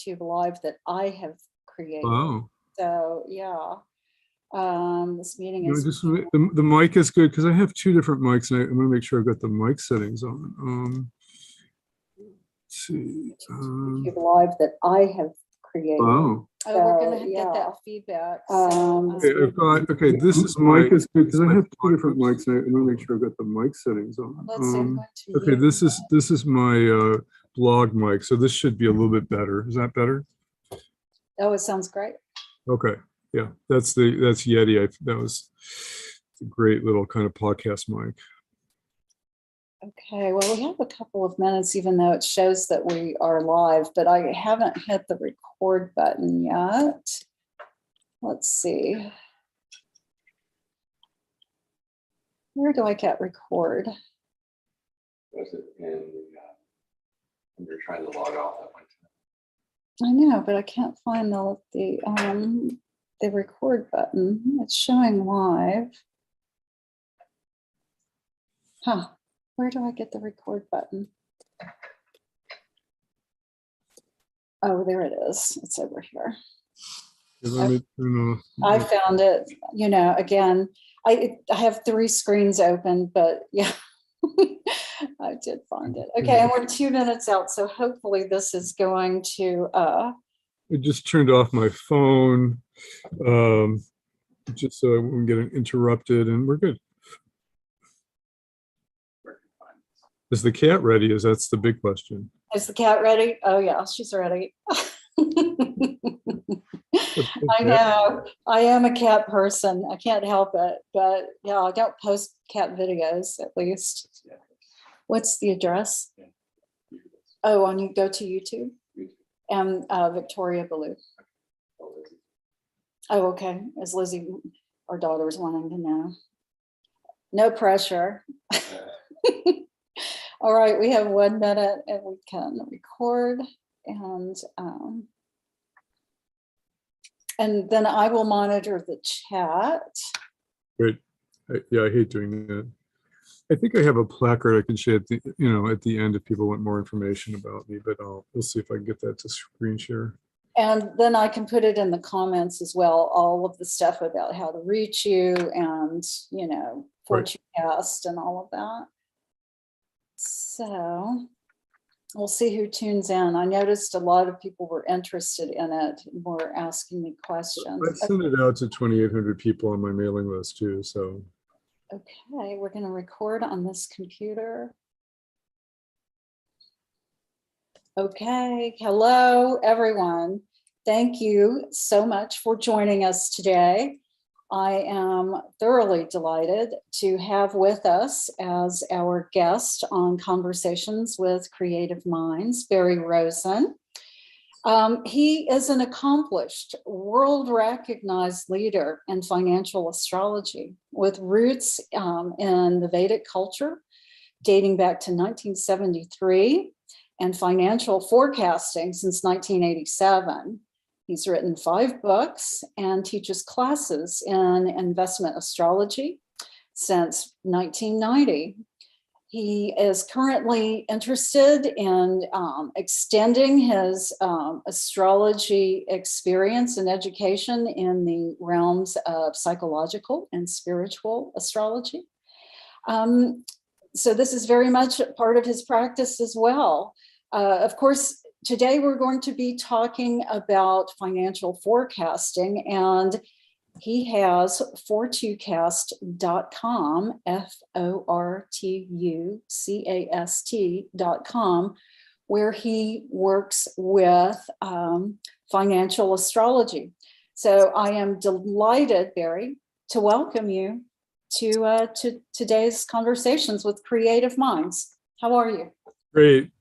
YouTube live that I have created. Wow. So yeah, this meeting You know, is. just the mic is good because I have two different mics, and I'm going to make sure I've got the mic settings on. Let's see. YouTube live that I have created. Wow. Oh, we're going to get that feedback. So, Okay, I've got, okay, this is mic is good because I have two different mics, and I'm going to make sure I've got the mic settings on. let's see. I'm going to Okay, mute. this is my blog mic, so this should be a little bit better. Is that better? Oh, it sounds great. Okay, yeah, that's Yeti. That was a great little kind of podcast mic. Okay, well, we have a couple of minutes, even though it shows that we are live, but I haven't hit the record button yet. Let's see. Where do I get record? Was it in when you're trying to log off at one time? I know, but I can't find the record button. It's showing live. Huh. Where do I get the record button? Oh, there it is. It's over here. I found it. You know, again, I have 3 screens open, but yeah, I did find it. Okay, and we're 2 minutes out, so hopefully this is going to. I just turned off my phone, just so I won't get interrupted, and we're good. Is the cat ready? That's the big question. Is the cat ready? Oh yeah, she's ready. I know. I am a cat person. I can't help it. But yeah, I don't post cat videos, at least. What's the address? Oh, on you go to YouTube? And Victoria Belue. Oh, okay. As Lizzie, our daughter's wanting to know. No pressure. All right, we have 1 minute and we can record, and then I will monitor the chat. Great. Yeah, I hate doing that. I think I have a placard I can share at the end if people want more information about me, but we'll see if I can get that to screen share. And then I can put it in the comments as well, all of the stuff about how to reach you and, forecast and all of that. So we'll see who tunes in. I noticed a lot of people were interested in it and were asking me questions. I sent it out to 2,800 people on my mailing list too. So. Okay, we're going to record on this computer. Okay, hello everyone. Thank you so much for joining us today. I am thoroughly delighted to have with us as our guest on Conversations with Creative Minds, Barry Rosen. He is an accomplished, world-recognized leader in financial astrology with roots in the Vedic culture dating back to 1973 and financial forecasting since 1987. He's written 5 books and teaches classes in investment astrology since 1990. He is currently interested in extending his astrology experience and education in the realms of psychological and spiritual astrology. So this is very much part of his practice as well. Of course, today we're going to be talking about financial forecasting, and he has fortucast.com, fortucast.com, where he works with financial astrology. So I am delighted, Barry, to welcome you to today's Conversations with Creative Minds. How are you? Great.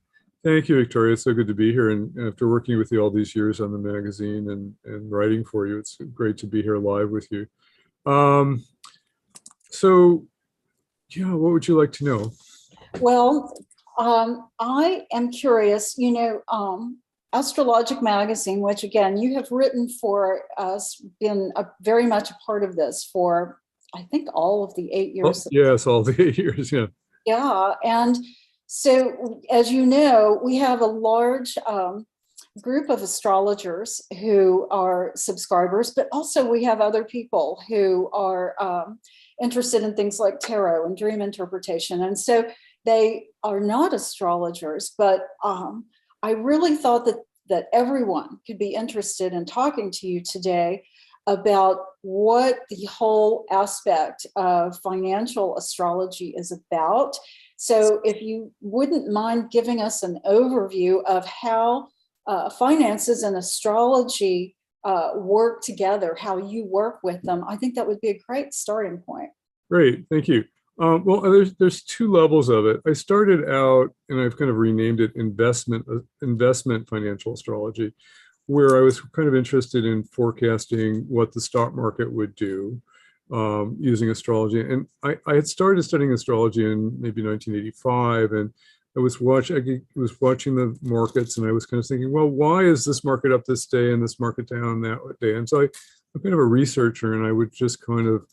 Thank you, Victoria. It's so good to be here. And after working with you all these years on the magazine and writing for you, it's great to be here live with you. So, yeah, what would you like to know? Well, I am curious, Astrologic Magazine, which again, you have written for us, been very much a part of this for, I think, all of the 8 years. Oh, yes, all the 8 years, yeah. Yeah, and so, as you know, we have a large group of astrologers who are subscribers, but also we have other people who are interested in things like tarot and dream interpretation. And so they are not astrologers, but I really thought that everyone could be interested in talking to you today about what the whole aspect of financial astrology is about. So if you wouldn't mind giving us an overview of how finances and astrology work together, how you work with them, I think that would be a great starting point. Great, thank you. Well, there's two levels of it. I started out, and I've kind of renamed it investment financial astrology, where I was kind of interested in forecasting what the stock market would do using astrology. And I had started studying astrology in maybe 1985, and I was watching the markets, and I was kind of thinking, well, why is this market up this day and this market down that day? And so I'm kind of a researcher, and I would just kind of,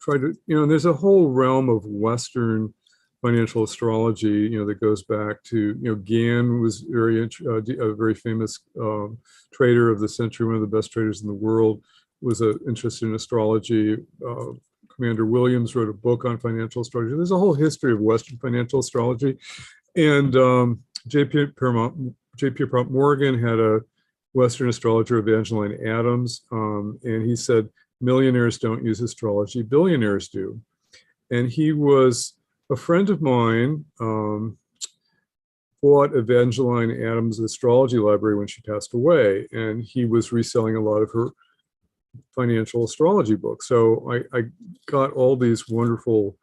try to, and there's a whole realm of Western financial astrology, that goes back to, Gann was a very famous trader of the century, one of the best traders in the world, was interested in astrology. Commander Williams wrote a book on financial astrology. There's a whole history of Western financial astrology. And J.P. Pierpont Morgan had a Western astrologer, Evangeline Adams, and he said, millionaires don't use astrology, billionaires do. And he was a friend of mine, bought Evangeline Adams' astrology library when she passed away, and he was reselling a lot of her financial astrology books. So I got all these wonderful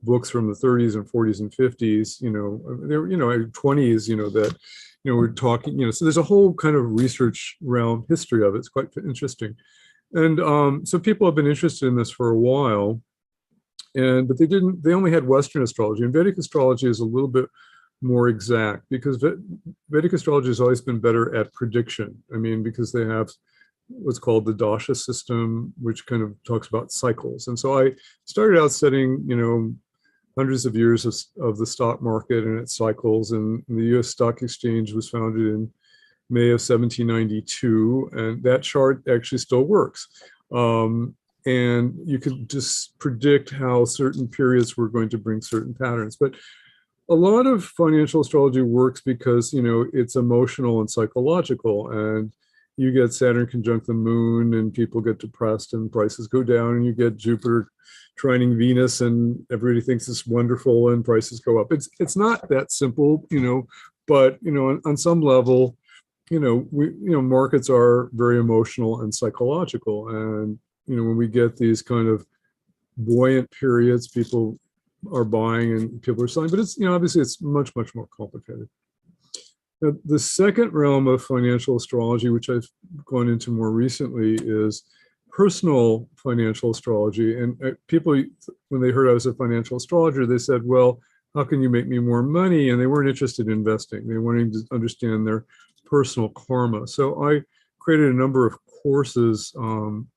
books from the 30s and 40s and 50s, they were, 20s, that, we're talking, so there's a whole kind of research realm history of it. It's quite interesting. And so people have been interested in this for a while, but they only had Western astrology, and Vedic astrology is a little bit more exact because Vedic astrology has always been better at prediction. I mean, because they have what's called the dasha system, which kind of talks about cycles. And so I started out studying, hundreds of years of the stock market and its cycles. And the US Stock Exchange was founded in May of 1792, and that chart actually still works. And you could just predict how certain periods were going to bring certain patterns. But a lot of financial astrology works because, it's emotional and psychological, and you get Saturn conjunct the moon and people get depressed and prices go down, and you get Jupiter trining Venus and everybody thinks it's wonderful and prices go up. It's not that simple, but, on some level, markets are very emotional and psychological. And, when we get these kind of buoyant periods, people are buying and people are selling, but it's, obviously it's much, much more complicated. Now, the second realm of financial astrology, which I've gone into more recently, is personal financial astrology. And people, when they heard I was a financial astrologer, they said, well, how can you make me more money? And they weren't interested in investing. They wanted to understand their personal karma. So I created a number of courses on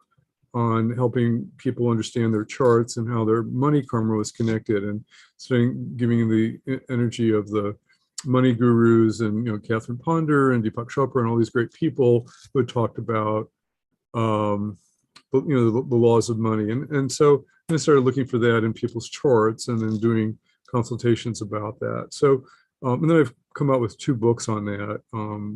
helping people understand their charts and how their money karma was connected, and giving the energy of the money gurus and Catherine Ponder and Deepak Chopra and all these great people who had talked about the laws of money. And so I started looking for that in people's charts and then doing consultations about that. So and then I've come out with 2 books on that,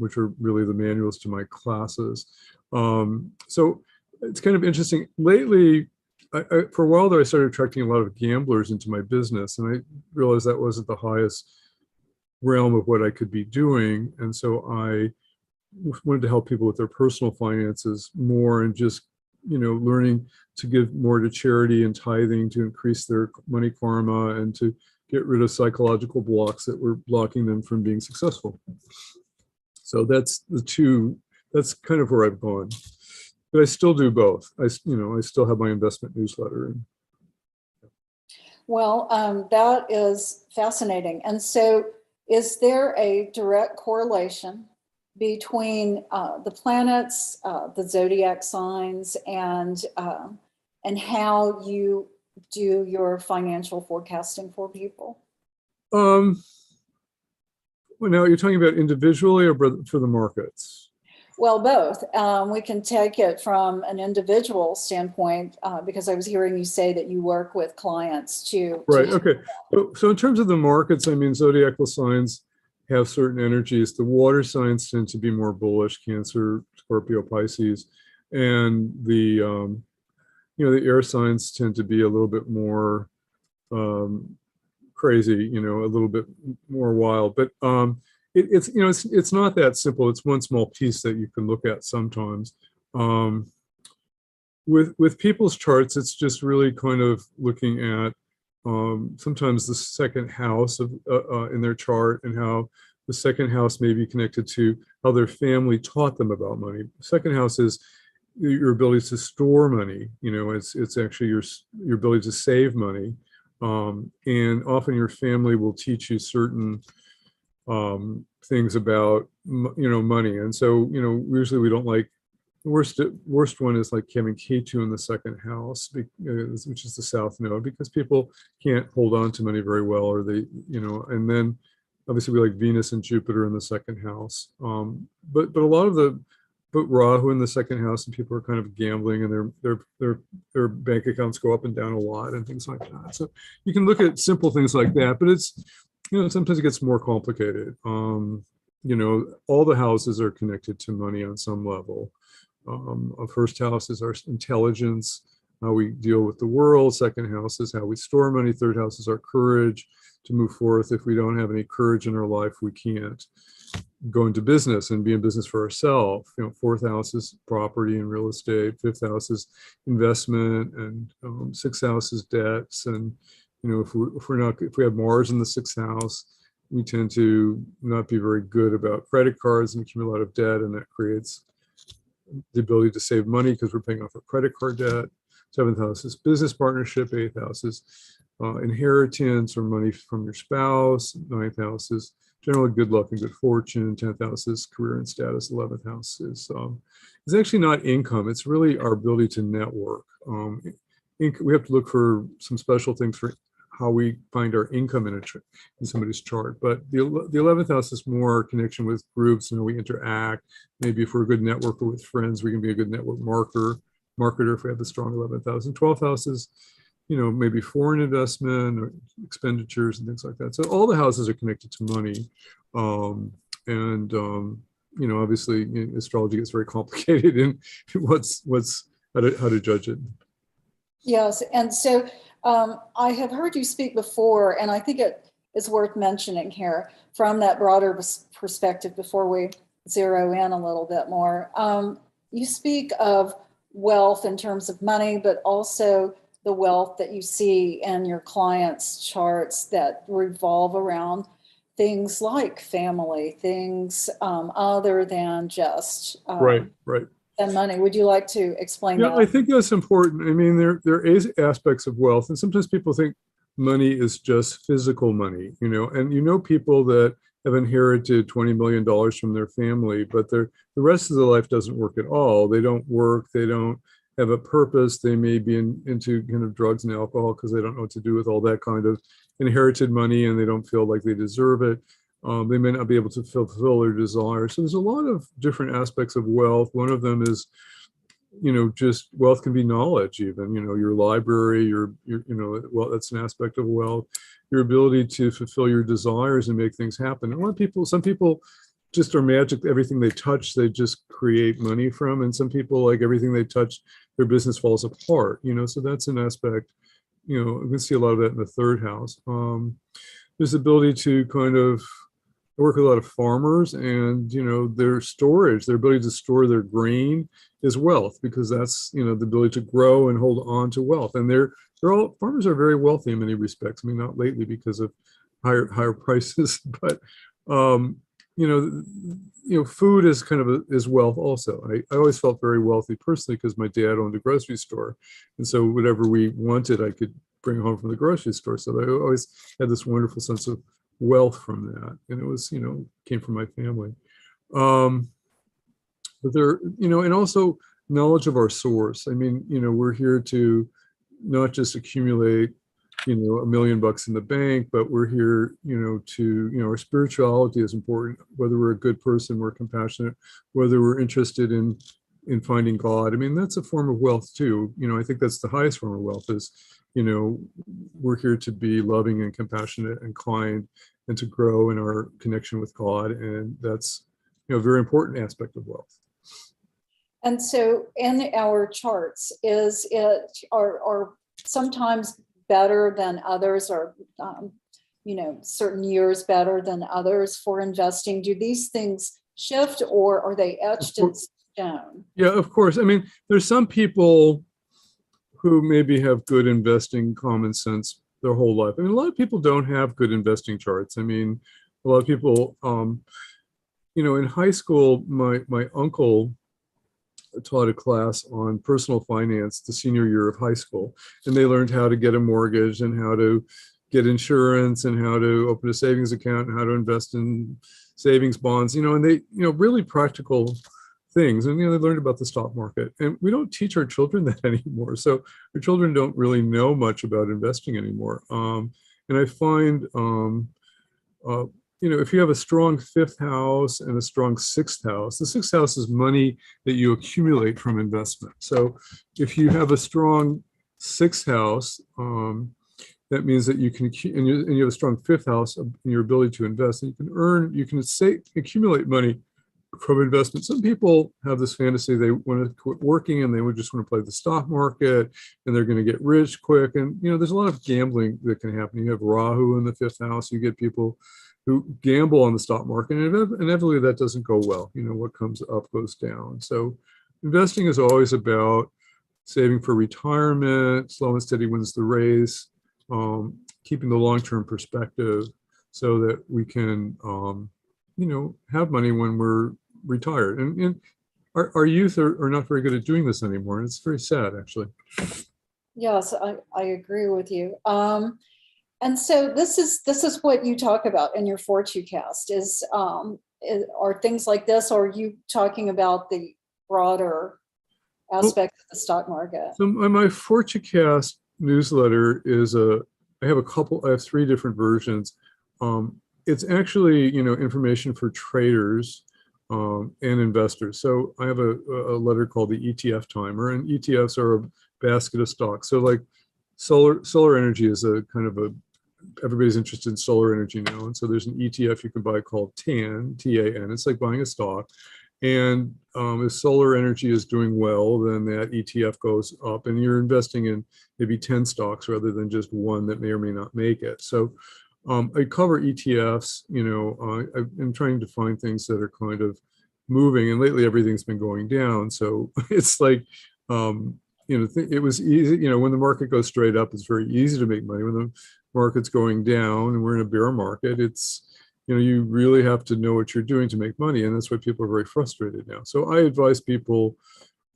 which are really the manuals to my classes. So it's kind of interesting. Lately, for a while there, I started attracting a lot of gamblers into my business, and I realized that wasn't the highest realm of what I could be doing. And so I wanted to help people with their personal finances more, and just, learning to give more to charity and tithing to increase their money karma and to get rid of psychological blocks that were blocking them from being successful. So that's kind of where I've gone. But I still do both. I still have my investment newsletter. Well, that is fascinating. And so is there a direct correlation between the planets, the zodiac signs, and how you do your financial forecasting for people? Well, now you're talking about individually or for the markets? Well, both. We can take it from an individual standpoint, because I was hearing you say that you work with clients to. Right. Okay. So in terms of the markets, I mean, zodiacal signs have certain energies. The water signs tend to be more bullish: Cancer, Scorpio, Pisces, and the air signs tend to be a little bit more crazy, a little bit more wild. But it's not that simple. It's one small piece that you can look at sometimes. With people's charts, it's just really kind of looking at sometimes the second house of in their chart, and how the second house may be connected to how their family taught them about money. The second house is your ability to store money. It's actually your ability to save money, and often your family will teach you certain things about money. And so usually we don't like. The worst one is like having K2 in the second house, which is the south node, because people can't hold on to money very well, or and then obviously we like Venus and Jupiter in the second house. But Rahu in the second house, and people are kind of gambling, and their bank accounts go up and down a lot and things like that. So you can look at simple things like that, but it's, sometimes it gets more complicated. All the houses are connected to money on some level. Our first house is our intelligence, how we deal with the world. Second house is how we store money. Third house is our courage to move forth. If we don't have any courage in our life, we can't go into business and be in business for ourselves. Fourth house is property and real estate. Fifth house is investment, and sixth house is debts. And if we have Mars in the sixth house, we tend to not be very good about credit cards and accumulate a lot of debt, and that creates the ability to save money because we're paying off our credit card debt. Seventh house is business partnership. Eighth house is inheritance or money from your spouse. Ninth house is generally good luck and good fortune. 10th house is career and status. 11th house is actually not income. It's really our ability to network. We have to look for some special things for how we find our income in somebody's chart. But the 11th house is more connection with groups, and we interact. Maybe if we're a good networker with friends, we can be a good network marketer if we have the strong 11th house. And 12th house is, maybe foreign investment or expenditures and things like that. So all the houses are connected to money. Obviously astrology gets very complicated in how to judge it. Yes. And so I have heard you speak before, and I think it is worth mentioning here from that broader perspective before we zero in a little bit more. You speak of wealth in terms of money, but also the wealth that you see in your clients' charts that revolve around things like family, things other than just right. And money. Would you like to explain that? I think that's important. I mean, there is aspects of wealth, and sometimes people think money is just physical money, and people that have inherited $20 million from their family, but the rest of their life doesn't work at all. They don't work. They don't have a purpose. They may be into kind of drugs and alcohol because they don't know what to do with all that kind of inherited money, and they don't feel like they deserve it. They may not be able to fulfill their desires. So there's a lot of different aspects of wealth. One of them is, just wealth can be knowledge even, your library, well, that's an aspect of wealth. Your ability to fulfill your desires and make things happen. Some people just are magic. Everything they touch, they just create money from. And some people, like everything they touch, their business falls apart, so that's an aspect, we can see a lot of that in the third house. There's the ability to kind of work with a lot of farmers, and their storage, their ability to store their grain is wealth, because that's the ability to grow and hold on to wealth. And farmers are very wealthy in many respects. I mean, not lately because of higher prices, but food is kind of is wealth also. I always felt very wealthy personally because my dad owned a grocery store, and so whatever we wanted, I could bring home from the grocery store. So I always had this wonderful sense of wealth from that, and it was came from my family. But there, and also knowledge of our source. I mean, we're here to not just accumulate $1 million in the bank, but we're here, our spirituality is important, whether we're a good person, we're compassionate, whether we're interested in finding God. I mean, that's a form of wealth too. I think that's the highest form of wealth is, we're here to be loving and compassionate and kind and to grow in our connection with God. And that's, a very important aspect of wealth. And so in our charts, are sometimes better than others, or, certain years better than others for investing? Do these things shift, or are they etched in stone? Yeah, of course. I mean, there's some people who maybe have good investing common sense their whole life. I mean, a lot of people don't have good investing charts. I mean, a lot of people, in high school, my uncle taught a class on personal finance the senior year of high school, and they learned how to get a mortgage and how to get insurance and how to open a savings account and how to invest in savings bonds, and they, really practical things. And, they learned about the stock market, and we don't teach our children that anymore. So our children don't really know much about investing anymore. And I find, if you have a strong fifth house and a strong sixth house, the sixth house is money that you accumulate from investment. So if you have a strong sixth house, that means that you can, and you have a strong fifth house in your ability to invest, and you can accumulate money from investment. Some people have this fantasy, they want to quit working and they would just want to play the stock market and they're going to get rich quick. And, there's a lot of gambling that can happen. You have Rahu in the fifth house, you get people who gamble on the stock market, and inevitably that doesn't go well. What comes up goes down. So investing is always about saving for retirement, slow and steady wins the race, keeping the long-term perspective so that we can, have money when we're retired. And our youth are not very good at doing this anymore. And it's very sad, actually. Yes, I agree with you. And so this is what you talk about in your forecast are things like this, or are you talking about the broader aspect of the stock market? So my forecast newsletter is I have 3 different versions. It's actually, information for traders and investors. So I have a letter called the ETF Timer, and ETFs are a basket of stocks. So like solar energy is a kind of everybody's interested in solar energy now. And so there's an ETF you can buy called TAN, T-A-N. It's like buying a stock. And if solar energy is doing well, then that ETF goes up, and you're investing in maybe 10 stocks rather than just one that may or may not make it. So I cover ETFs, I'm trying to find things that are kind of moving, and lately everything's been going down. So it's like, it was easy, when the market goes straight up, it's very easy to make money. When the market's going down and we're in a bear market, it's, you really have to know what you're doing to make money. And that's why people are very frustrated now. So I advise people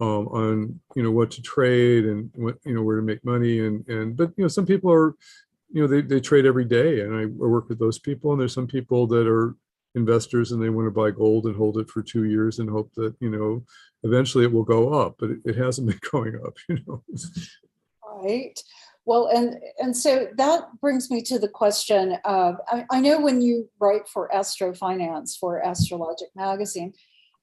on, what to trade and what, where to make money. But some people are, they trade every day, and I work with those people. And there's some people that are investors and they want to buy gold and hold it for 2 years and hope that, eventually it will go up, but it hasn't been going up, Right. Well, and so that brings me to the question of, I know when you write for Astro Finance for Astrologic Magazine,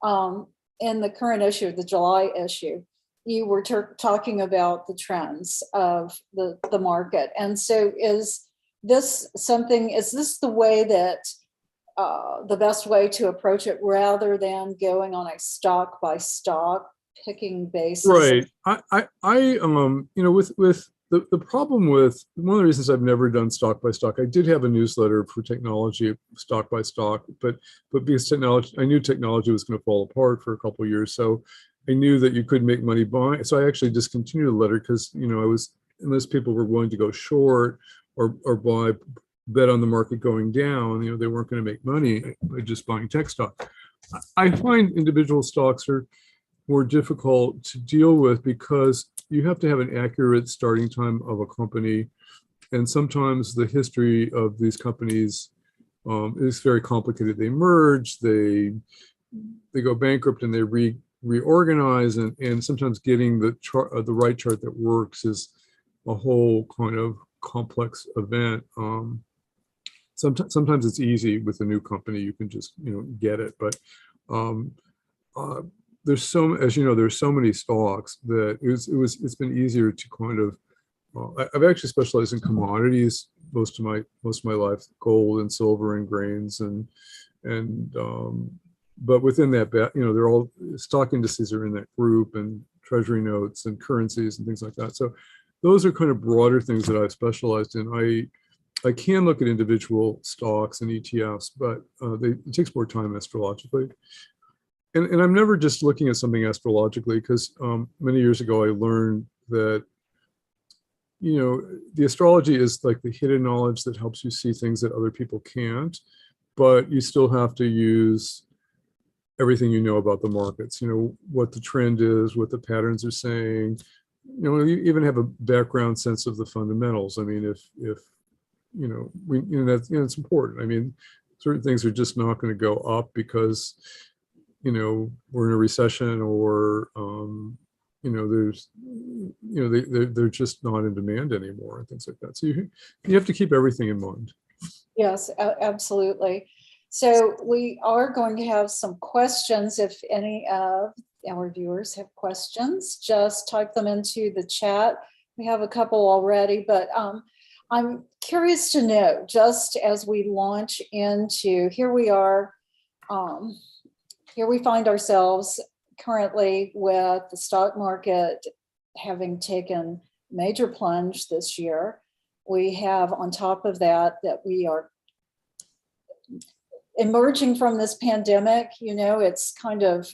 in the current issue, the July issue, you were talking about the trends of the market. And so is this the way that the best way to approach it, rather than going on a stock by stock picking basis? Right. With the problem with one of the reasons I've never done stock by stock, I did have a newsletter for technology, stock by stock, but because I knew technology was going to fall apart for a couple of years. So I knew that you could make money buying. So I actually discontinued the letter because, unless people were willing to go short or bet on the market going down, they weren't going to make money by just buying tech stock. I find individual stocks are more difficult to deal with because you have to have an accurate starting time of a company. And sometimes the history of these companies is very complicated. They merge, they go bankrupt, and they reorganize. And sometimes getting the right chart that works is a whole kind of complex event. Sometimes it's easy with a new company, you can just, get it. But um, uh, there's as you know, there's so many stocks that it's been easier to kind of, I've actually specialized in commodities most of my life, gold and silver and grains and but within that, they're all stock indices are in that group, and treasury notes and currencies and things like that. So those are kind of broader things that I've specialized in. I can look at individual stocks and ETFs, but it takes more time astrologically. And I'm never just looking at something astrologically, because many years ago I learned that, the astrology is like the hidden knowledge that helps you see things that other people can't, but you still have to use everything you know about the markets, what the trend is, what the patterns are saying, you even have a background sense of the fundamentals. I mean, if it's important. I mean, certain things are just not going to go up because, we're in a recession, or, there's, they're just not in demand anymore and things like that. So you have to keep everything in mind. Yes, absolutely. So we are going to have some questions. If any of our viewers have questions, just type them into the chat. We have a couple already, but I'm curious to know, just as we launch into, here we are, here we find ourselves currently with the stock market having taken major plunge this year. We have on top of that we are emerging from this pandemic. It's kind of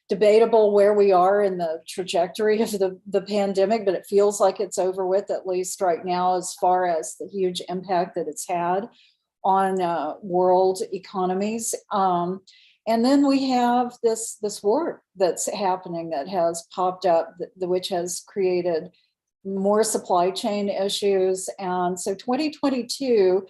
debatable where we are in the trajectory of the pandemic, but it feels like it's over with, at least right now, as far as the huge impact that it's had on world economies. And then we have this war that's happening, that has popped up, which has created more supply chain issues. And so 2022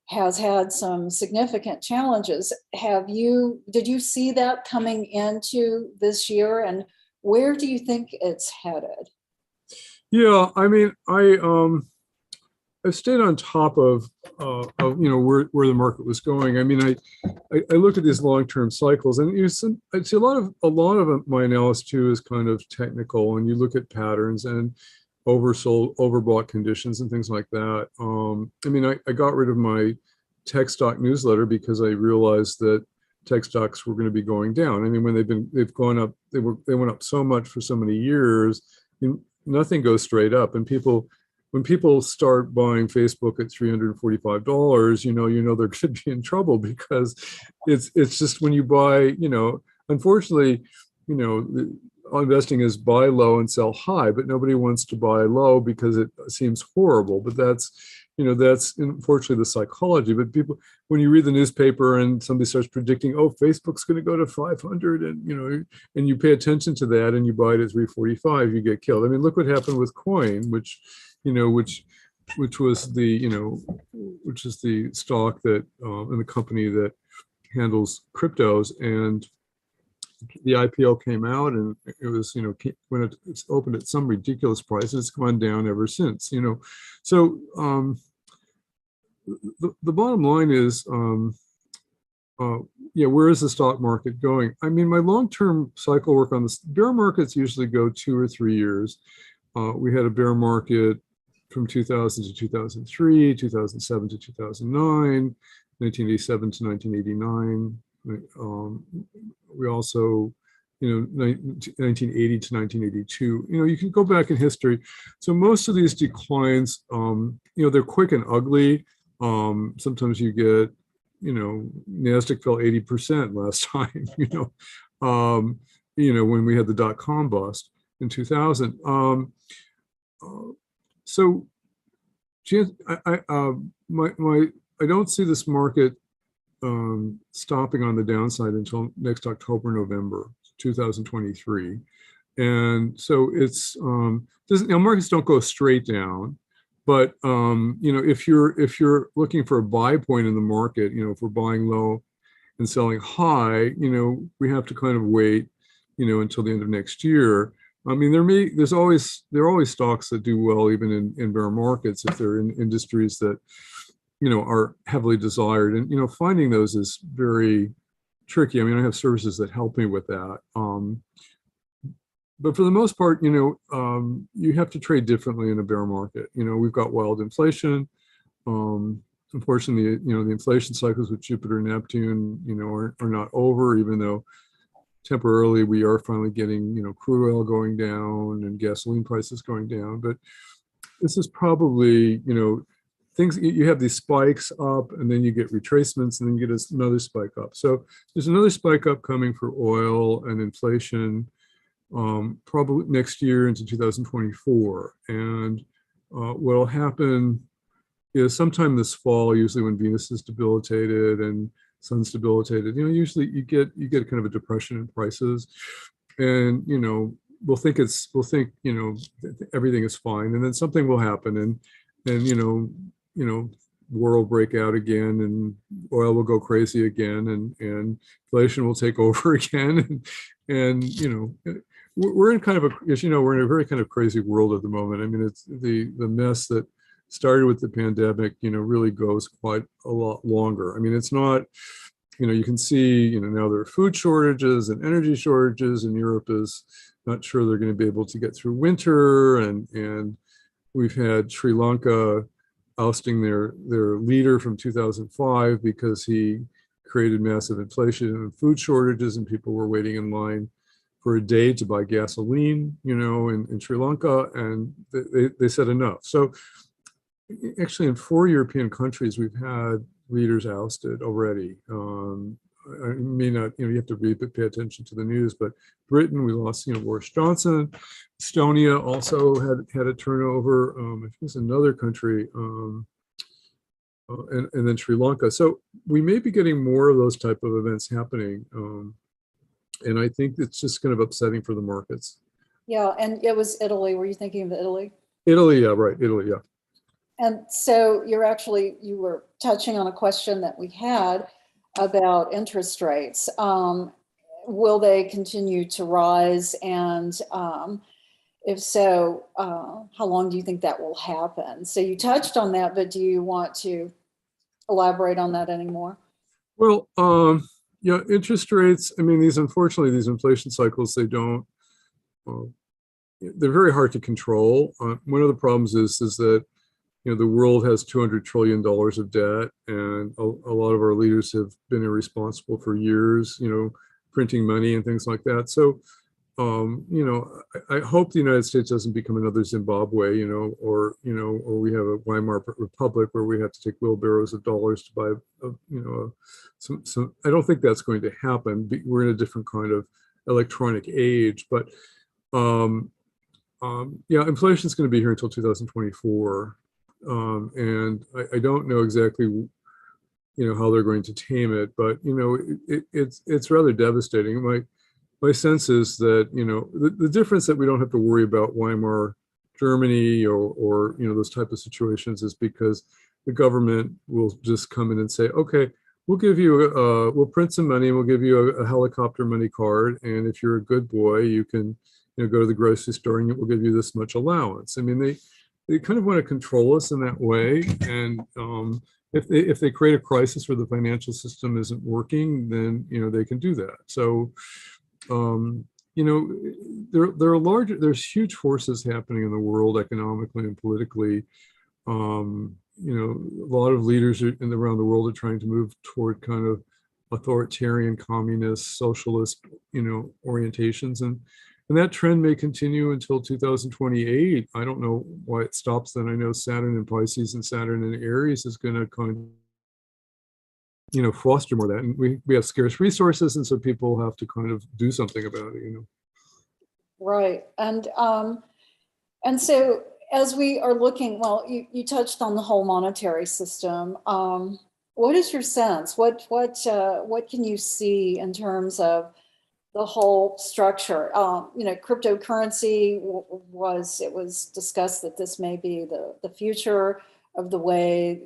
has had some significant challenges. Did you see that coming into this year, and where do you think it's headed? Yeah, I mean, I've stayed on top of where the market was going. I mean, I looked at these long-term cycles, and I'd say a lot of my analysis too is kind of technical, and you look at patterns and oversold, overbought conditions and things like that. I mean, I got rid of my tech stock newsletter because I realized that tech stocks were going to be going down. I mean, when they've gone up, they went up so much for so many years. Nothing goes straight up, and when people start buying Facebook at $345, they're going to be in trouble, because it's just when you buy, unfortunately, investing is buy low and sell high, but nobody wants to buy low because it seems horrible. But that's unfortunately the psychology. But people, when you read the newspaper and somebody starts predicting, oh, Facebook's going to go to 500, and and you pay attention to that and you buy it at 345, you get killed. I mean, look what happened with Coin, which was which is the stock that and the company that handles cryptos, and the IPO came out, and it was, when it's opened at some ridiculous price, it's gone down ever since, So the bottom line is, where is the stock market going? I mean, my long-term cycle work on this, bear markets usually go 2 or 3 years. We had a bear market from 2000 to 2003, 2007 to 2009, 1987 to 1989. We also, 1980 to 1982. You can go back in history. So most of these declines, they're quick and ugly. Sometimes you get, NASDAQ fell 80% last time. When we had the dot-com bust in 2000. So, I don't see this market stopping on the downside until next October, November 2023, and so it's markets don't go straight down, but if you're looking for a buy point in the market, if we're buying low and selling high, we have to kind of wait, until the end of next year. I mean, there are always stocks that do well even in bear markets if they're in industries that, are heavily desired. And, finding those is very tricky. I mean, I have services that help me with that. But for the most part, you have to trade differently in a bear market. We've got wild inflation. Unfortunately, the inflation cycles with Jupiter and Neptune, are not over, even though temporarily we are finally getting, crude oil going down and gasoline prices going down. But this is probably, things, you have these spikes up and then you get retracements and then you get another spike up. So there's another spike up coming for oil and inflation, probably next year into 2024. And what'll happen is sometime this fall, usually when Venus is debilitated and Sun's debilitated, usually you get kind of a depression in prices, and we'll think everything is fine, and then something will happen, and war will break out again, and oil will go crazy again, and inflation will take over again, and we're in kind of we're in a very kind of crazy world at the moment. I mean, it's the mess that started with the pandemic, really goes quite a lot longer. I mean, it's not, you can see, now there are food shortages and energy shortages, and Europe is not sure they're going to be able to get through winter. And we've had Sri Lanka ousting their leader from 2005 because he created massive inflation and food shortages, and people were waiting in line for a day to buy gasoline, in Sri Lanka, and they said enough. So actually, in 4 European countries, we've had leaders ousted already. I may not, you have to read, but pay attention to the news. But Britain, we lost, Boris Johnson. Estonia also had a turnover. I think it's another country, and then Sri Lanka. So we may be getting more of those type of events happening, and I think it's just kind of upsetting for the markets. Yeah, and it was Italy. Were you thinking of Italy? Italy, yeah, right, Italy, yeah. And so you were touching on a question that we had about interest rates. Will they continue to rise? And if so, how long do you think that will happen? So you touched on that, but do you want to elaborate on that anymore? Well, yeah, interest rates, I mean, unfortunately, these inflation cycles, they're very hard to control. One of the problems is that the world has $200 trillion of debt, and a lot of our leaders have been irresponsible for years, printing money and things like that. So, I hope the United States doesn't become another Zimbabwe, or we have a Weimar Republic where we have to take wheelbarrows of dollars to buy, some. I don't think that's going to happen. We're in a different kind of electronic age, but yeah, inflation is going to be here until 2024. And I don't know exactly, how they're going to tame it, but it's rather devastating. My sense is that the difference that we don't have to worry about Weimar Germany or those type of situations is because the government will just come in and say, okay, we'll give you we'll print some money and we'll give you a helicopter money card, and if you're a good boy, you can go to the grocery store and we'll give you this much allowance. I mean, they kind of want to control us in that way. And if they create a crisis where the financial system isn't working, then they can do that. So there's huge forces happening in the world economically and politically. A lot of leaders around the world are trying to move toward kind of authoritarian, communist, socialist, orientations, and that trend may continue until 2028. I don't know why it stops then. I know Saturn in Pisces and Saturn in Aries is going to kind of, foster more of that. And we have scarce resources, and so people have to kind of do something about it, Right. And so as we are looking, well, you touched on the whole monetary system. What is your sense? What can you see in terms of the whole structure? Cryptocurrency was discussed that this may be the future of the way,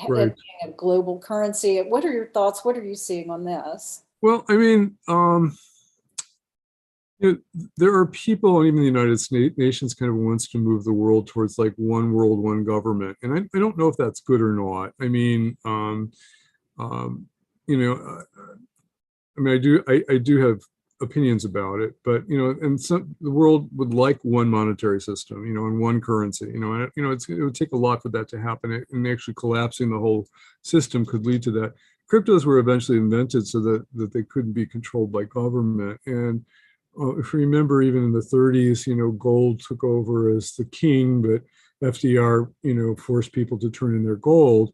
Right. a global currency. What are your thoughts? What are you seeing on this? Well, I mean, There are people, and even the United Nations kind of wants to move the world towards like one world, one government. And I don't know if that's good or not. I mean, um, you know, I mean, I do have opinions about it, but and some the world would like one monetary system, and one currency, and it would take a lot for that to happen, and actually collapsing the whole system could lead to that. Cryptos were eventually invented so that they couldn't be controlled by government. And if you remember, even in the 30s, gold took over as the king, but FDR, forced people to turn in their gold.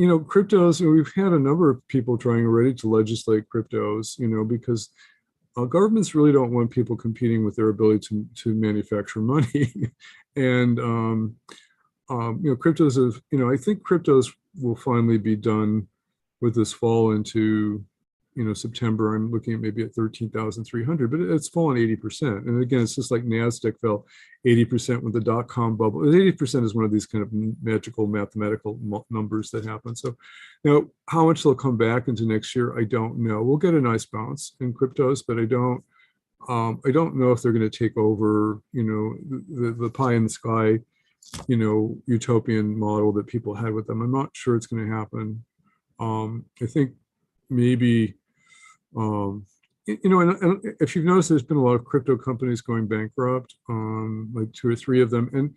Cryptos, and we've had a number of people trying already to legislate cryptos, because governments really don't want people competing with their ability to manufacture money. And, cryptos have, I think cryptos will finally be done with this fall into, September. I'm looking at maybe at 13,300, but it's fallen 80%. And again, it's just like NASDAQ fell 80% with the dot-com bubble. 80% is one of these kind of magical mathematical numbers that happen. So how much they'll come back into next year, I don't know. We'll get a nice bounce in cryptos, but I don't know if they're going to take over, the pie in the sky, utopian model that people had with them. I'm not sure it's going to happen. I think maybe, and if you've noticed, there's been a lot of crypto companies going bankrupt, like 2 or 3 of them. And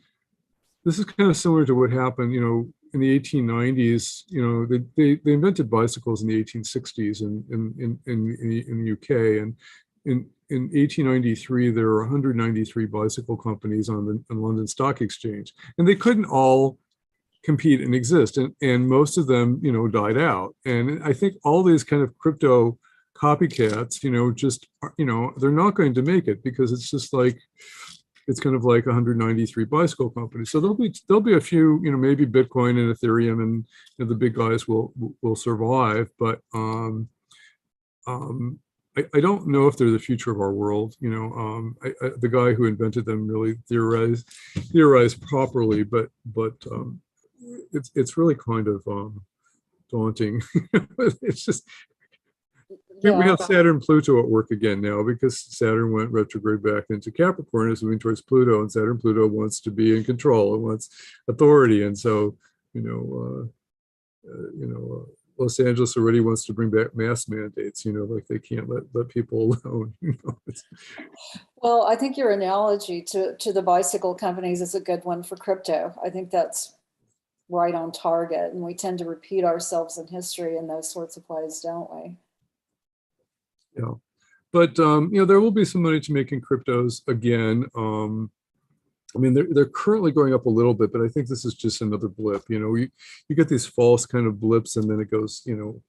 this is kind of similar to what happened, in the 1890s. They invented bicycles in the 1860s in the UK. And in 1893, there were 193 bicycle companies on the London Stock Exchange, and they couldn't all compete and exist, and most of them died out. And I think all these kind of crypto copycats just they're not going to make it, because it's just like it's kind of like 193 bicycle companies. So there'll be a few, maybe Bitcoin and Ethereum, and the big guys will survive, but I don't know if they're the future of our world. The guy who invented them really theorized properly, but it's really kind of daunting. It's just, we have Saturn Pluto at work again now, because Saturn went retrograde back into Capricorn, is moving towards Pluto, and Saturn Pluto wants to be in control, it wants authority. And so Los Angeles already wants to bring back mask mandates, like they can't let people alone. Well, I think your analogy to the bicycle companies is a good one for crypto. I think that's right on target, and we tend to repeat ourselves in history in those sorts of ways, don't we? Yeah, but there will be some money to make in cryptos again. I mean, they're currently going up a little bit, but I think this is just another blip. You get these false kind of blips, and then it goes, and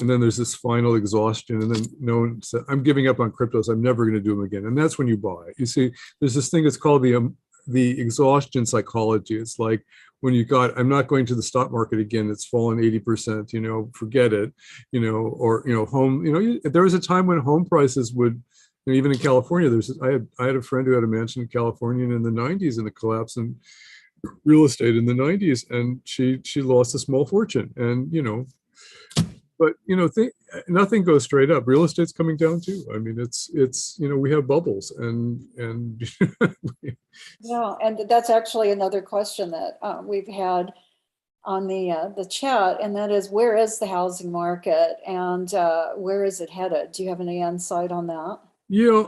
then there's this final exhaustion, and then no one said, I'm giving up on cryptos, I'm never going to do them again. And that's when you buy. You see, there's this thing that's called the exhaustion psychology. It's like when I'm not going to the stock market again, it's fallen 80%, forget it, or, home, there was a time when home prices would, even in California, I had a friend who had a mansion in California in the 90s, and the collapse in real estate in the 90s, and she lost a small fortune. And but nothing goes straight up. Real estate's coming down too. I mean, it's we have bubbles, and yeah, and that's actually another question that we've had on the chat, and that is, where is the housing market, and where is it headed? Do you have any insight on that? Yeah,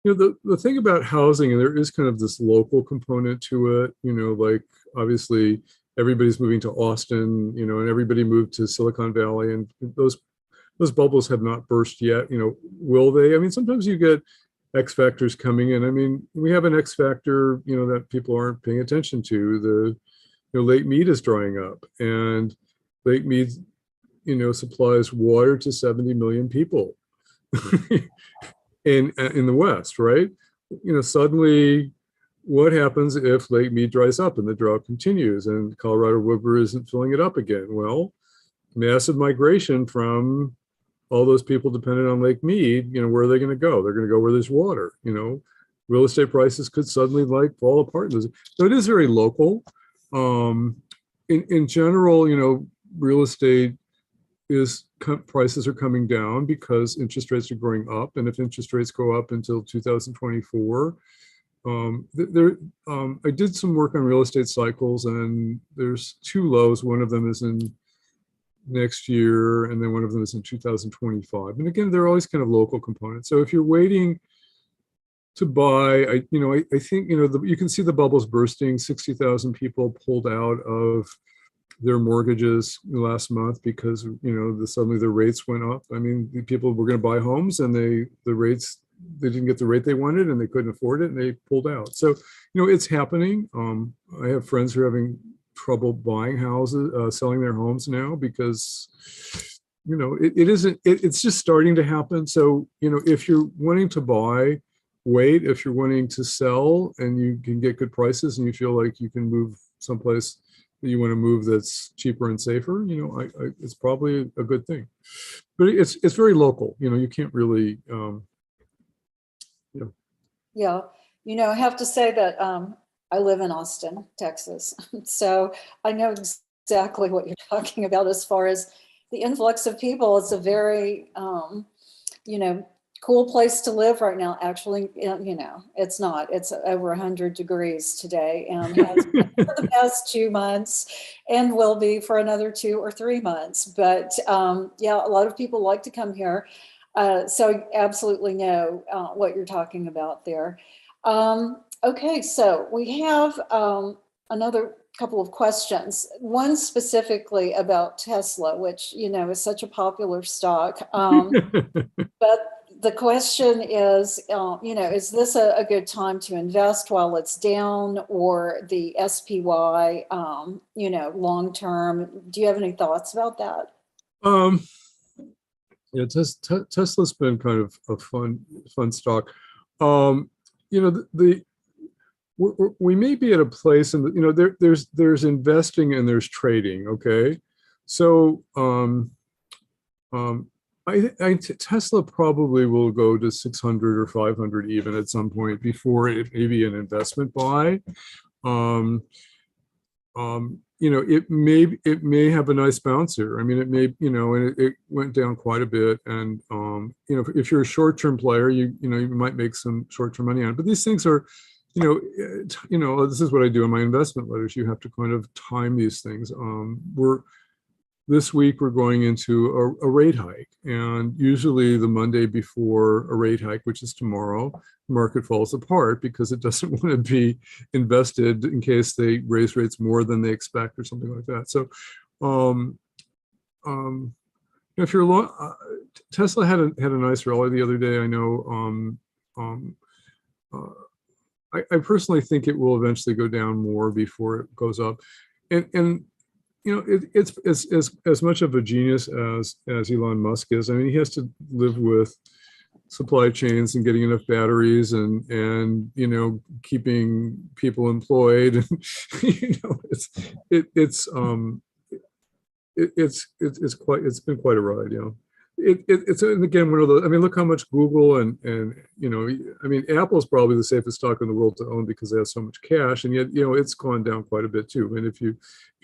the thing about housing, and there is kind of this local component to it, like obviously everybody's moving to Austin, and everybody moved to Silicon Valley, and those bubbles have not burst yet. Will they? I mean, sometimes you get X factors coming in. I mean, we have an X factor, that people aren't paying attention to. Lake Mead is drying up, and Lake Mead, supplies water to 70 million people in the West, right? Suddenly, what happens if Lake Mead dries up and the drought continues and Colorado River isn't filling it up again? Well, massive migration from all those people dependent on Lake Mead, where are they going to go? They're going to go where there's water. Real estate prices could suddenly fall apart. So it is very local. In general, real estate prices are coming down because interest rates are going up. And if interest rates go up until 2024, I did some work on real estate cycles, and there's two lows. One of them is in next year, and then one of them is in 2025. And again, they're always kind of local components. So if you're waiting to buy, I think, you can see the bubbles bursting. 60,000 people pulled out of their mortgages last month because, suddenly the rates went up. I mean, the people were going to buy homes, and they didn't get the rate they wanted, and they couldn't afford it, and they pulled out. So, it's happening. I have friends who are having trouble buying houses, selling their homes now because, it's just starting to happen. So, if you're wanting to buy, wait. If you're wanting to sell and you can get good prices and you feel like you can move someplace that you want to move that's cheaper and safer, it's probably a good thing. But it's very local. You can't really. Yeah. I have to say that I live in Austin, Texas. So I know exactly what you're talking about as far as the influx of people. It's a very, cool place to live right now. Actually, it's not. It's over 100 degrees today, and has been for the past 2 months, and will be for another 2 or 3 months. But yeah, a lot of people like to come here. So I absolutely know what you're talking about there. Okay, so we have another couple of questions. One specifically about Tesla, which, is such a popular stock. But the question is, is this a good time to invest while it's down, or the SPY, long term? Do you have any thoughts about that? Yeah, Tesla's been kind of a fun stock. We may be at a place, and there's investing and there's trading. Okay, so Tesla probably will go to 600 or 500 even at some point before it may be an investment buy. It may have a nice bounce here. I mean, it may, and it went down quite a bit. And if you're a short-term player, you might make some short-term money on it. But these things are, this is what I do in my investment letters. You have to kind of time these things. This week we're going into a rate hike, and usually the Monday before a rate hike, which is tomorrow, the market falls apart because it doesn't want to be invested in case they raise rates more than they expect or something like that. So, if you're long, Tesla had a nice rally the other day. I know. I personally think it will eventually go down more before it goes up, and it's as much of a genius as Elon Musk is. I mean, he has to live with supply chains and getting enough batteries and keeping people employed, and it's been quite a ride. It's again one of those. I mean, look how much Google and I mean, Apple is probably the safest stock in the world to own because they have so much cash, and yet it's gone down quite a bit too. And if you're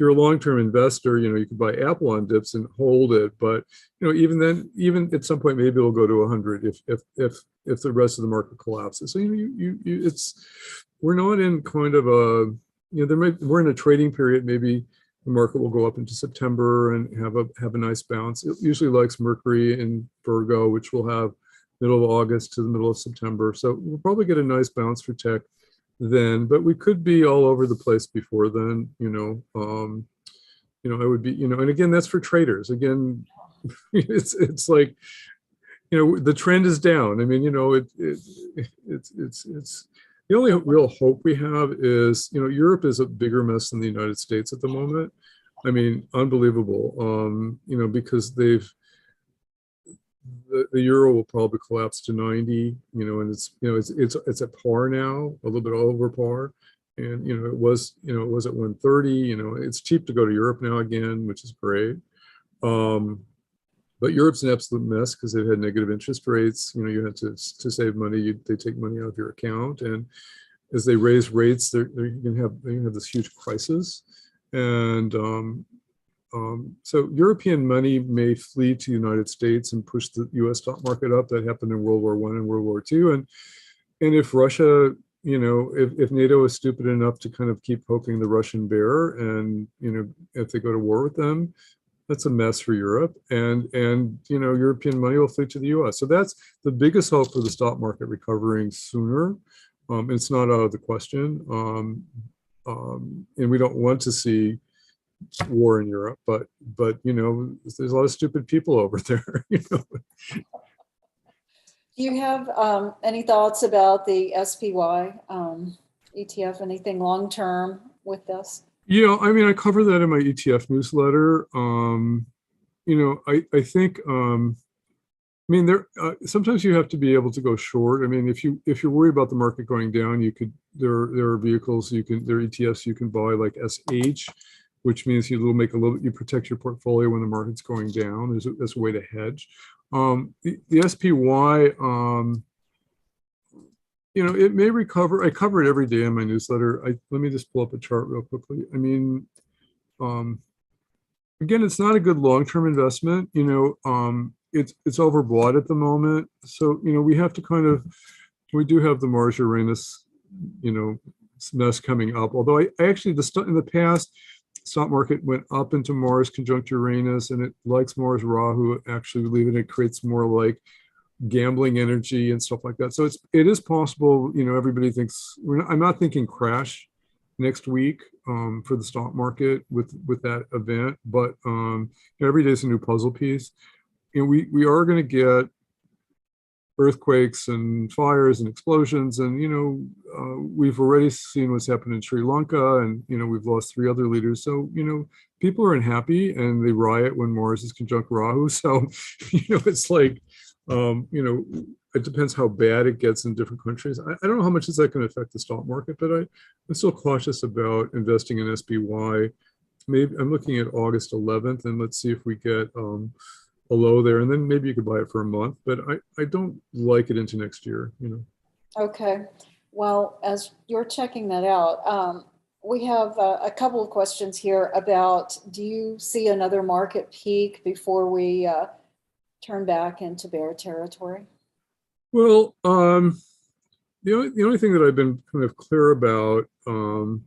a long-term investor, you could buy Apple on dips and hold it, but even then, even at some point, maybe it'll go to 100 if the rest of the market collapses. So we're not in kind of a we're in a trading period. Maybe the market will go up into September and have a nice bounce. It usually likes Mercury in Virgo, which will have middle of August to the middle of September. So we'll probably get a nice bounce for tech then, but we could be all over the place before then. I would be, and again, that's for traders. Again, it's like, the trend is down. I mean, it's the only real hope we have is, Europe is a bigger mess than the United States at the moment. I mean, unbelievable. Because the euro will probably collapse to 90. And it's at par now, a little bit over par, and it was at 130. It's cheap to go to Europe now again, which is great. But Europe's an absolute mess because they've had negative interest rates. You had to save money. They take money out of your account, and as they raise rates, they're going to have this huge crisis. And So European money may flee to the United States and push the US stock market up. That happened in World War I and World War II. And if Russia, if NATO is stupid enough to kind of keep poking the Russian bear, and, if they go to war with them, that's a mess for Europe. And European money will flee to the US. So that's the biggest hope for the stock market recovering sooner. It's not out of the question. And we don't want to see war in Europe, but there's a lot of stupid people over there. Do you have any thoughts about the SPY ETF? Anything long term with this? Yeah, I mean, I cover that in my ETF newsletter. I think, there sometimes you have to be able to go short. I mean, if you're worried about the market going down, there are vehicles there are ETFs you can buy, like SH, which means you protect your portfolio when the market's going down. There's a way to hedge. The SPY, it may recover. I cover it every day in my newsletter. Let me just pull up a chart real quickly. I mean, again, it's not a good long-term investment. It's overbought at the moment. So, we have to we do have the Mars Uranus, mess coming up. Although I actually, in the past, stock market went up into Mars conjunct Uranus, and it likes Mars Rahu, actually believe it creates more like gambling energy and stuff like that. So it is possible, everybody thinks, I'm not thinking crash next week for the stock market with that event, but every day is a new puzzle piece. And we are going to get earthquakes and fires and explosions, and we've already seen what's happened in Sri Lanka, and we've lost 3 other leaders. So people are unhappy and they riot when Mars is conjunct Rahu. So it's like it depends how bad it gets in different countries. I don't know how much is that going to affect the stock market, but I'm still cautious about investing in SPY. Maybe I'm looking at August 11th, and let's see if we get a low there, and then maybe you could buy it for a month, but I don't like it into next year. Okay. Well, as you're checking that out, we have a couple of questions here about, do you see another market peak before we turn back into bear territory? Well, the only thing that I've been kind of clear about, and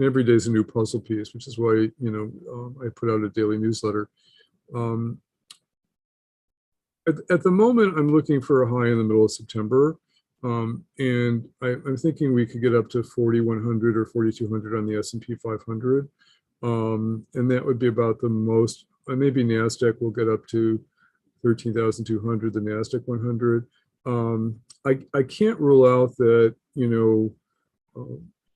every day is a new puzzle piece, which is why I put out a daily newsletter. At the moment, I'm looking for a high in the middle of September, and I'm thinking we could get up to 4,100 or 4,200 on the S&P 500, and that would be about the most. Maybe NASDAQ will get up to 13,200, the NASDAQ 100. I can't rule out that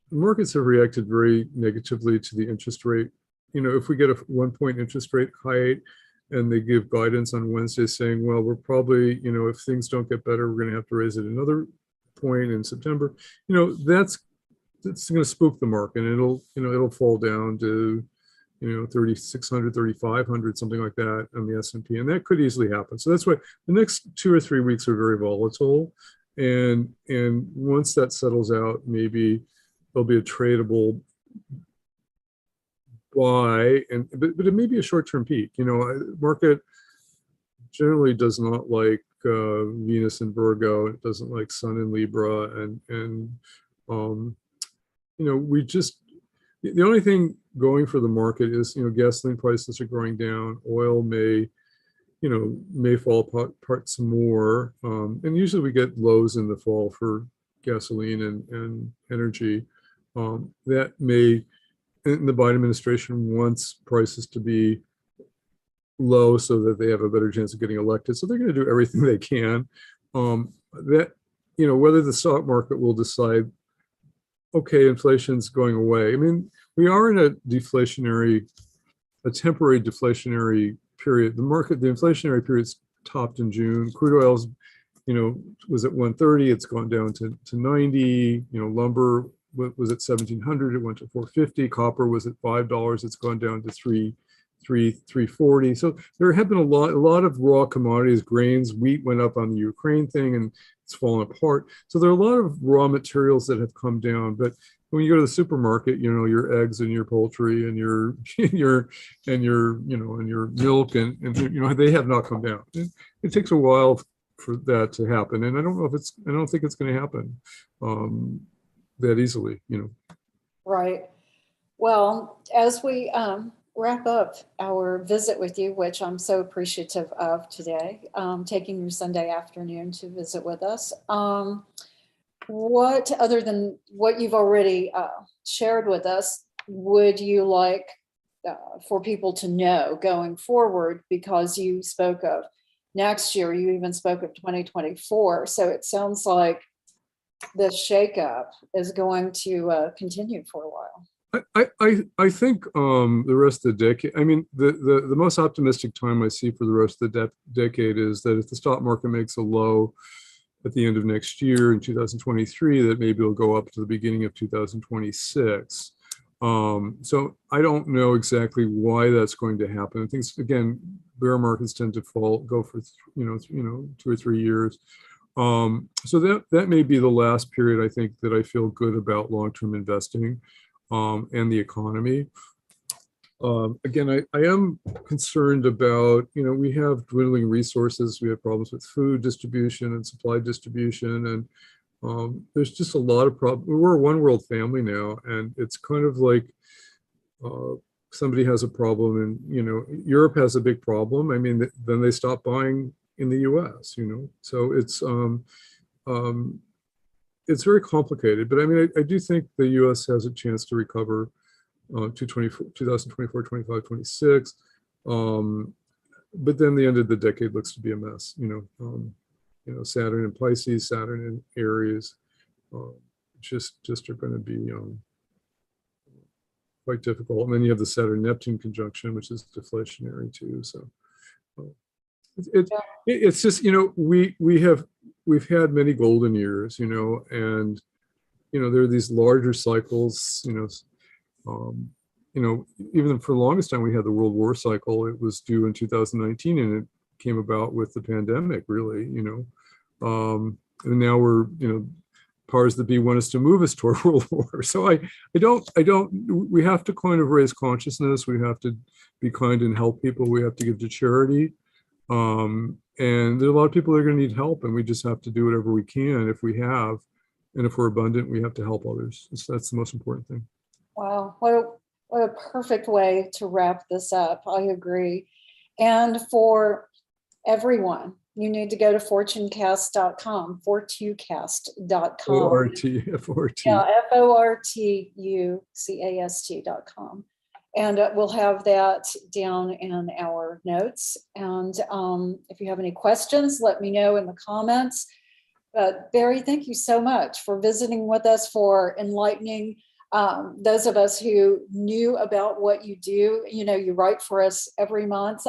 markets have reacted very negatively to the interest rate. If we get a 1-point interest rate hike, and they give guidance on Wednesday saying, well, we're probably, if things don't get better, we're going to have to raise it another point in September. That's going to spook the market, and it'll fall down to, 3,600, 3,500, something like that on the S&P, and that could easily happen. So that's why the next 2 or 3 weeks are very volatile, and once that settles out, maybe there'll be a tradable buy, but it may be a short-term peak. Market generally does not like Venus in Virgo. It doesn't like Sun in Libra, and we just, the only thing going for the market is gasoline prices are going down. Oil may fall apart some more, and usually we get lows in the fall for gasoline and energy. That may. And the Biden administration wants prices to be low so that they have a better chance of getting elected. So they're going to do everything they can. Whether the stock market will decide, okay, inflation's going away. I mean, we are in a temporary deflationary period. The inflationary period's topped in June. Crude oil's, was at 130. It's gone down to 90. Lumber was at 1,700, it went to 450. Copper was at $5, it's gone down to 340. So there have been a lot of raw commodities, grains. Wheat went up on the Ukraine thing, and it's fallen apart. So there are a lot of raw materials that have come down, but when you go to the supermarket, you know, your eggs and your poultry and your your milk and you know, they have not come down. It takes a while for that to happen, and I don't think it's going to happen that easily, you know. Right. Well, as we wrap up our visit with you, which I'm so appreciative of today, taking your Sunday afternoon to visit with us. What, other than what you've already shared with us, would you like for people to know going forward? Because you spoke of next year, you even spoke of 2024. So it sounds like this shakeup is going to continue for a while. I think the rest of the decade, I mean, the most optimistic time I see for the rest of the decade is that if the stock market makes a low at the end of next year in 2023, that maybe it'll go up to the beginning of 2026. So I don't know exactly why that's going to happen. I think, again, bear markets tend to go for 2 or 3 years. So that may be the last period I think that I feel good about long-term investing and the economy. Again, I am concerned about, you know, we have dwindling resources. We have problems with food distribution and supply distribution. And there's just a lot of problems. We're a one world family now. And it's kind of like somebody has a problem and, you know, Europe has a big problem. I mean, then they stop buying in the US, you know. So it's very complicated. But I mean, I do think the US has a chance to recover to 2024, 25, 26. But then the end of the decade looks to be a mess, you know, Saturn in Pisces, Saturn in Aries, just are going to be quite difficult. And then you have the Saturn-Neptune conjunction, which is deflationary too. So it's just, you know, we've had many golden years, you know, and, you know, there are these larger cycles, you know, even for the longest time we had the World War cycle. It was due in 2019, and it came about with the pandemic, really, you know. And now we're, you know, powers that be want us to move us toward World War. So we have to kind of raise consciousness. We have to be kind and help people. We have to give to charity. And there are a lot of people that are going to need help, and we just have to do whatever we can if we have. And if we're abundant, we have to help others. That's the most important thing. Wow, what a perfect way to wrap this up. I agree. And for everyone, you need to go to fortunecast.com, fortucast.com. F-O-R-T. Yeah, FORTUCAST.com. And we'll have that down in our notes. And if you have any questions, let me know in the comments. Barry, thank you so much for visiting with us, for enlightening those of us who knew about what you do. You know, you write for us every month,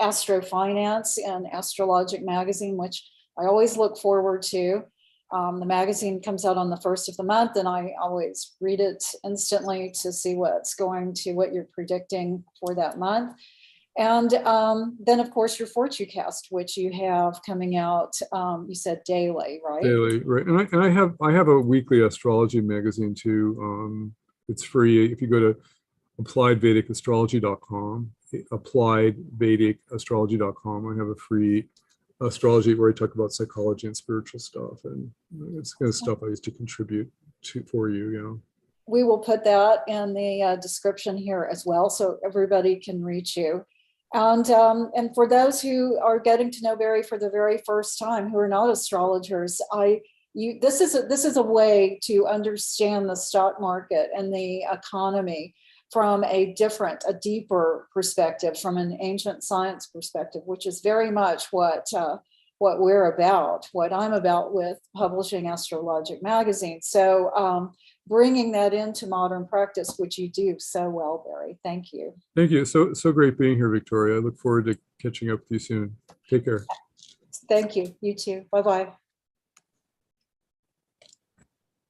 Astro Finance and Astrologic magazine, which I always look forward to. The magazine comes out on the 1st of the month, and I always read it instantly to see what you're predicting for that month. And then, of course, your FortuCast, which you have coming out, you said daily, right? Daily, right. And I have a weekly astrology magazine too. It's free. If you go to appliedvedicastrology.com, appliedvedicastrology.com, I have a free astrology where I talk about psychology and spiritual stuff, and it's kind of stuff I used to contribute for you, you know. We will put that in the description here as well, so everybody can reach you. And for those who are getting to know Barry for the very first time, who are not astrologers, this is a way to understand the stock market and the economy from a deeper perspective, from an ancient science perspective, which is very much what we're about, what I'm about with publishing Astrologic magazine. So bringing that into modern practice, which you do so well, Barry. Thank you. Thank you. So great being here, Victoria. I look forward to catching up with you soon. Take care. Thank you. You too. Bye-bye.